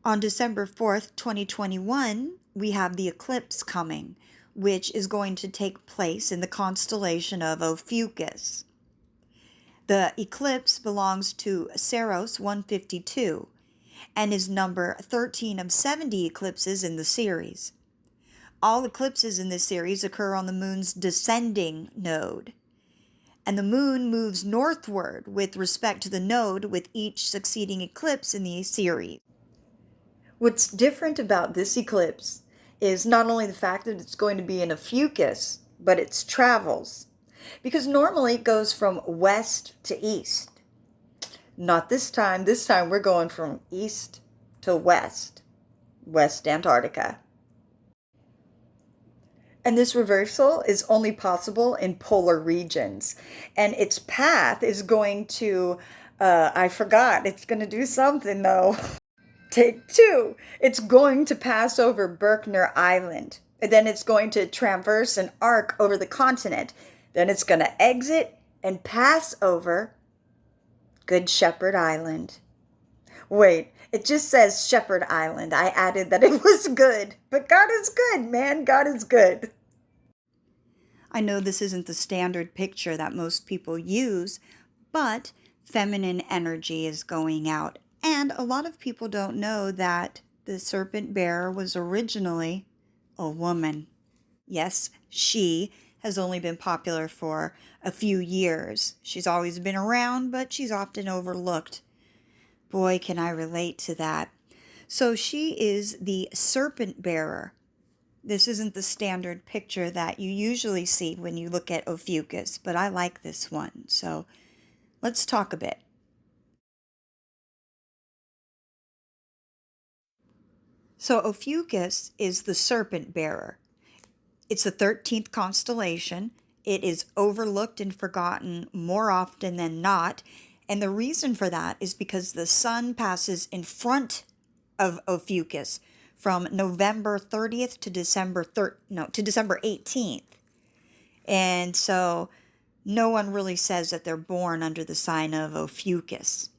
On December 4th, 2021, we have the eclipse coming, which is going to take place in the constellation of Ophiuchus. The eclipse belongs to Saros 152 and is number 13 of 70 eclipses in the series. All eclipses in this series occur on the moon's descending node, and the moon moves northward with respect to the node with each succeeding eclipse in the series. What's different about this eclipse is not only the fact that it's going to be in Ophiuchus, but its travels. Because normally it goes from west to east. Not this time. This time we're going from east to west. West Antarctica. And this reversal is only possible in polar regions. And its path is going to, I forgot, it's going to do something though. Take two. It's going to pass over Berkner Island. And then it's going to traverse an arc over the continent. Then it's going to exit and pass over Good Shepherd Island. Wait, it just says Shepherd Island. I added that it was good. But God is good, man. God is good. I know this isn't the standard picture that most people use, but feminine energy is going out. And a lot of people don't know that the serpent bearer was originally a woman. Yes, she has only been popular for a few years. She's always been around, but she's often overlooked. Boy, can I relate to that. So she is the serpent bearer. This isn't the standard picture that you usually see when you look at Ophiuchus, but I like this one. So let's talk a bit. So Ophiuchus is the serpent bearer. It's the 13th constellation. It is overlooked and forgotten more often than not. And the reason for that is because the sun passes in front of Ophiuchus from November 30th to December 18th. And so no one really says that they're born under the sign of Ophiuchus.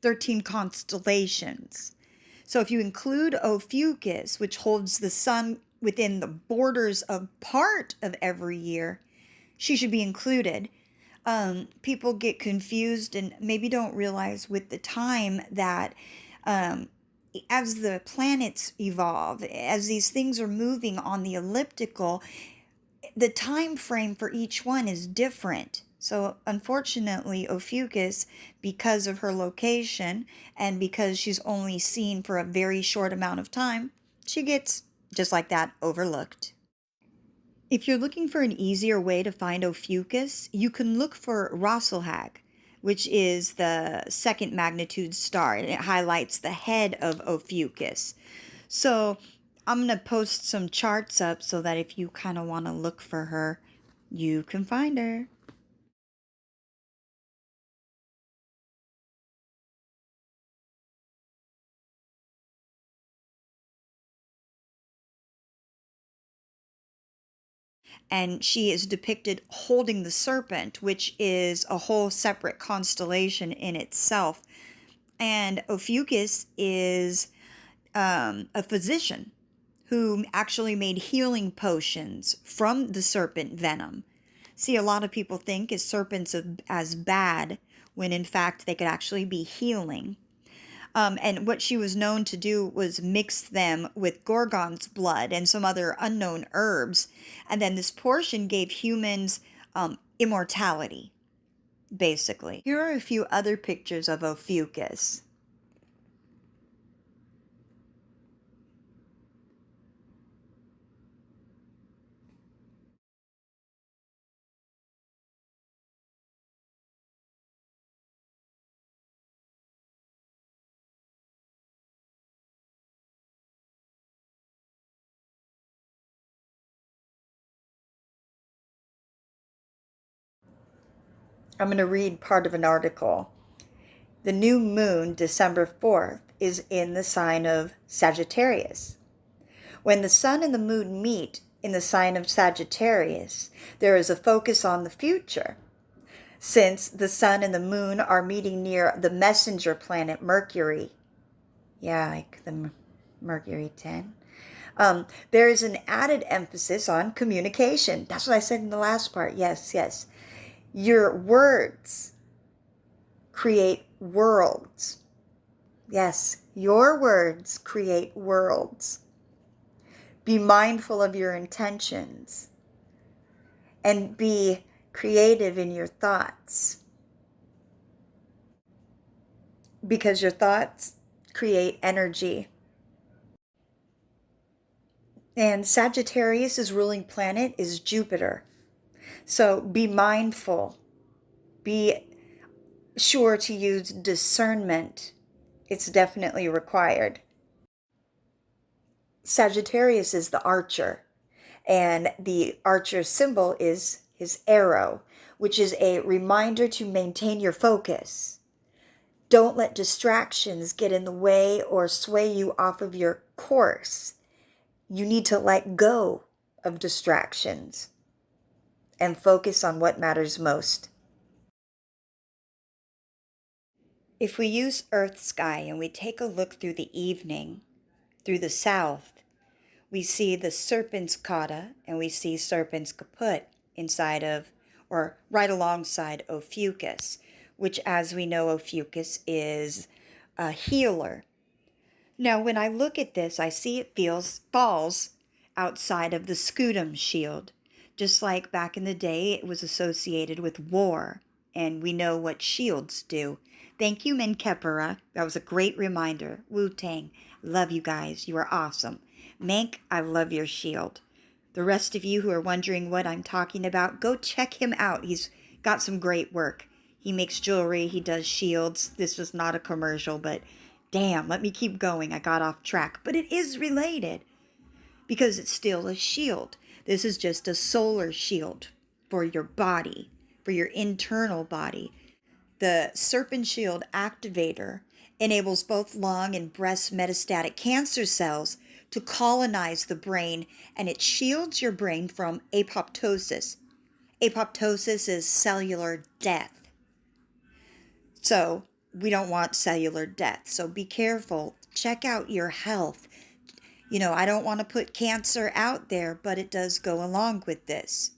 13 constellations. So if you include Ophiuchus, which holds the sun within the borders of part of every year, she should be included. People get confused and maybe don't realize with the time that as the planets evolve, as these things are moving on the elliptical, the time frame for each one is different. So unfortunately, Ophiuchus, because of her location and because she's only seen for a very short amount of time, she gets, just like that, overlooked. If you're looking for an easier way to find Ophiuchus, you can look for Rosselhag, which is the second magnitude star, and it highlights the head of Ophiuchus. So I'm going to post some charts up so that if you kind of want to look for her, you can find her. And she is depicted holding the serpent, which is a whole separate constellation in itself. And Ophiuchus is a physician who actually made healing potions from the serpent venom. See, a lot of people think is serpents as bad when in fact they could actually be healing. And what she was known to do was mix them with Gorgon's blood and some other unknown herbs. And then this portion gave humans immortality, basically. Here are a few other pictures of Ophiuchus. I'm going to read part of an article. The new moon, December 4th, is in the sign of Sagittarius. When the sun and the moon meet in the sign of Sagittarius, there is a focus on the future. Since the sun and the moon are meeting near the messenger planet Mercury. Yeah, like the Mercury 10. There is an added emphasis on communication. That's what I said in the last part. Yes, yes. Your words create worlds. Yes, your words create worlds. Be mindful of your intentions and be creative in your thoughts, because your thoughts create energy. And Sagittarius' ruling planet is Jupiter. So be mindful. Be sure to use discernment. It's definitely required. Sagittarius is the archer, and the archer symbol is his arrow, which is a reminder to maintain your focus. Don't let distractions get in the way or sway you off of your course. You need to let go of distractions and focus on what matters most. If we use Earth sky and we take a look through the evening, through the south, we see the Serpins cotta and we see Serpins caput inside of, or right alongside Ophiuchus, which, as we know, Ophiuchus is a healer. Now, when I look at this, I see it falls outside of the scutum shield, just like back in the day it was associated with war, and we know what shields do. Thank you, Menkepera. That was a great reminder. Wu-Tang, love you guys. You are awesome. Mank, I love your shield. The rest of you who are wondering what I'm talking about, go check him out. He's got some great work. He makes jewelry. He does shields. This was not a commercial, but damn, let me keep going. I got off track. But it is related because it's still a shield. This is just a solar shield for your body, for your internal body. The Serpin Shield activator enables both lung and breast metastatic cancer cells to colonize the brain, and it shields your brain from apoptosis. Apoptosis is cellular death. So we don't want cellular death. So be careful. Check out your health. You know, I don't want to put cancer out there, but it does go along with this.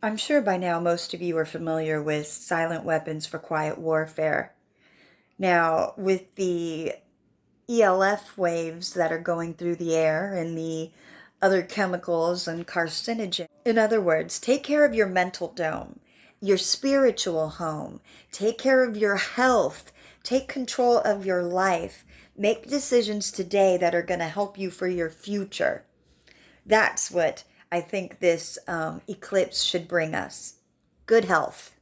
I'm sure by now most of you are familiar with silent weapons for quiet warfare. Now, with the ELF waves that are going through the air and the other chemicals and carcinogens. In other words, take care of your mental dome, your spiritual home. Take care of your health. Take control of your life. Make decisions today that are going to help you for your future. That's what I think this eclipse should bring us. Good health,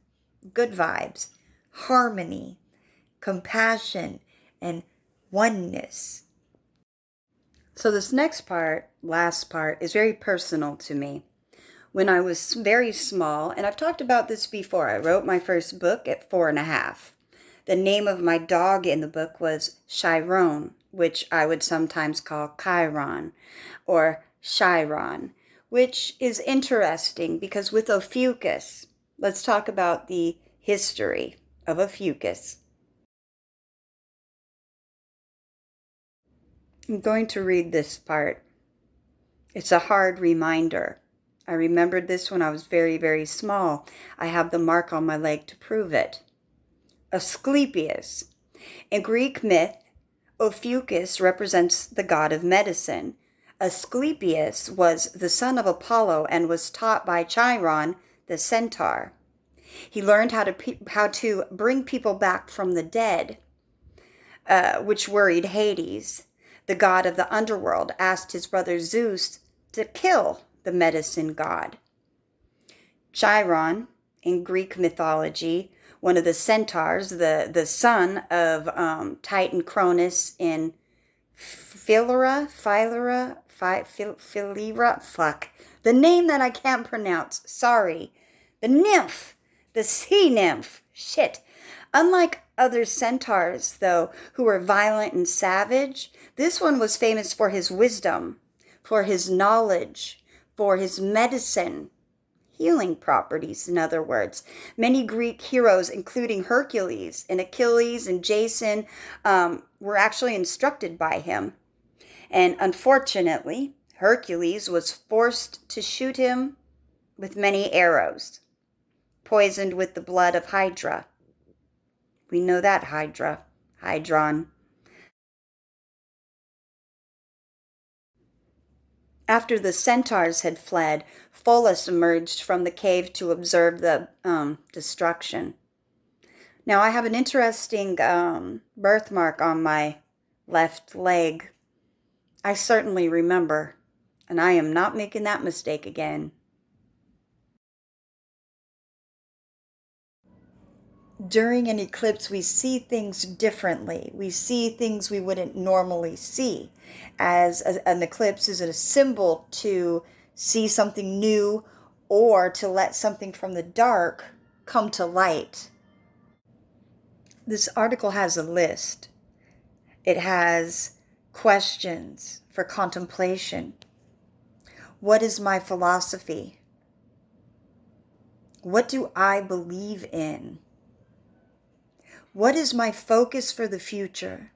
good vibes, harmony, compassion, and oneness. So this next part, last part, is very personal to me. When I was very small, and I've talked about this before, I wrote my first book at 4.5. The name of my dog in the book was Chiron, which I would sometimes call Chiron, or Chiron, which is interesting because with Ophiuchus, let's talk about the history of Ophiuchus. I'm going to read this part. It's a hard reminder. I remembered this when I was very, very small. I have the mark on my leg to prove it. Asclepius. In Greek myth, Ophiuchus represents the god of medicine. Asclepius was the son of Apollo and was taught by Chiron, the centaur. He learned how to bring people back from the dead, which worried Hades. The god of the underworld asked his brother Zeus to kill the medicine god. Chiron, in Greek mythology, one of the centaurs, the son of Titan Cronus in Philera, the name that I can't pronounce, sorry. The nymph, the sea nymph, shit. Unlike other centaurs, though, who were violent and savage, this one was famous for his wisdom, for his knowledge, for his medicine. healing properties, in other words. Many Greek heroes, including Hercules and Achilles and Jason, were actually instructed by him. And unfortunately, Hercules was forced to shoot him with many arrows, poisoned with the blood of Hydra. We know that Hydra, Hydron. After the centaurs had fled, Pholus emerged from the cave to observe the destruction. Now, I have an interesting birthmark on my left leg. I certainly remember, and I am not making that mistake again. During an eclipse, we see things differently. We see things we wouldn't normally see. An eclipse is a symbol to see something new or to let something from the dark come to light. This article has a list. It has questions for contemplation. What is my philosophy? What do I believe in? What is my focus for the future?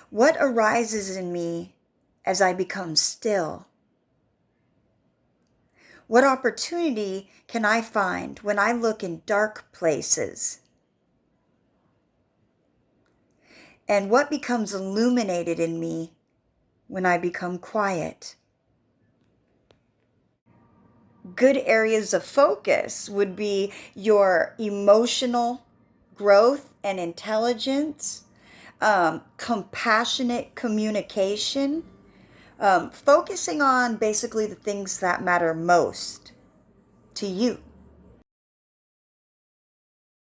What arises in me as I become still? What opportunity can I find when I look in dark places? And what becomes illuminated in me when I become quiet? Good areas of focus would be your emotional growth and intelligence, compassionate communication, focusing on basically the things that matter most to you.